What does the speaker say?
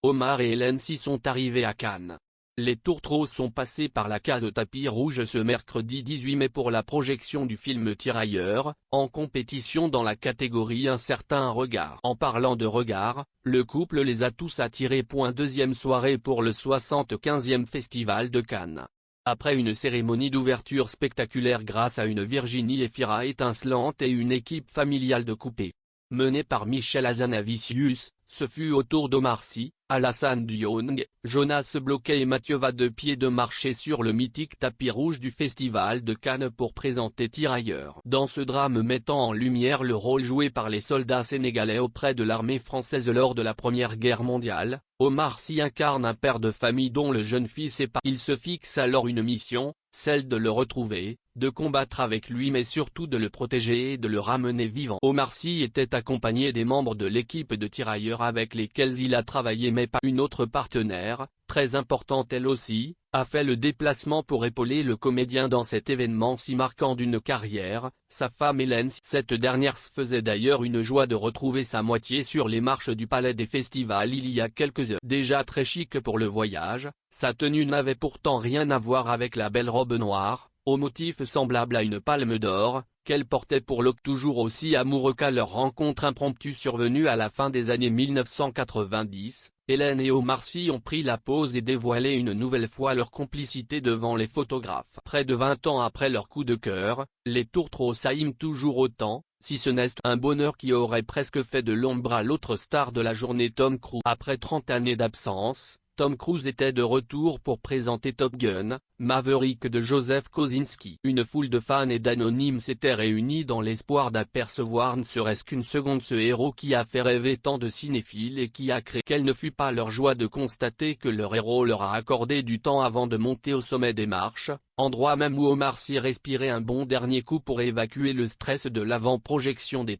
Omar et Hélène s'y sont arrivés à Cannes. Les tourtereaux sont passés par la case tapis rouge ce mercredi 18 mai pour la projection du film Tirailleurs, en compétition dans la catégorie Un certain regard. En parlant de regard, le couple les a tous attirés. Deuxième soirée pour le 75e Festival de Cannes. Après une cérémonie d'ouverture spectaculaire grâce à une Virginie Efira étincelante et une équipe familiale de coupés, menée par Michel Hazanavicius, ce fut au tour d'Omar Sy, Alassane Diong, Jonas Bloquet et Mathieu Vadepied de marcher sur le mythique tapis rouge du Festival de Cannes pour présenter Tirailleurs. Dans ce drame mettant en lumière le rôle joué par les soldats sénégalais auprès de l'armée française lors de la Première Guerre mondiale, Omar Sy incarne un père de famille dont le jeune fils est pas. Il se fixe alors une mission, celle de le retrouver, de combattre avec lui mais surtout de le protéger et de le ramener vivant. Omar Sy était accompagné des membres de l'équipe de Tirailleurs avec lesquels il a travaillé mais pas. Une autre partenaire, très importante elle aussi, a fait le déplacement pour épauler le comédien dans cet événement si marquant d'une carrière, sa femme Hélène. Cette dernière se faisait d'ailleurs une joie de retrouver sa moitié sur les marches du Palais des Festivals il y a quelques heures. Déjà très chic pour le voyage, sa tenue n'avait pourtant rien à voir avec la belle robe noire, au motif semblable à une palme d'or, qu'elle portait pour Locke, toujours aussi amoureux qu'à leur rencontre impromptue survenue à la fin des années 1990. Hélène et Omar Sy ont pris la pose et dévoilé une nouvelle fois leur complicité devant les photographes. Près de 20 ans après leur coup de cœur, les tourtereaux s'aiment toujours autant, si ce n'est un bonheur qui aurait presque fait de l'ombre à l'autre star de la journée Tom Cruise. Après 30 années d'absence, Tom Cruise était de retour pour présenter Top Gun, Maverick de Joseph Kosinski. Une foule de fans et d'anonymes s'était réunie dans l'espoir d'apercevoir ne serait-ce qu'une seconde ce héros qui a fait rêver tant de cinéphiles et qui a créé. Quelle ne fut pas leur joie de constater que leur héros leur a accordé du temps avant de monter au sommet des marches, endroit même où Omar Sy respirait un bon dernier coup pour évacuer le stress de l'avant-projection des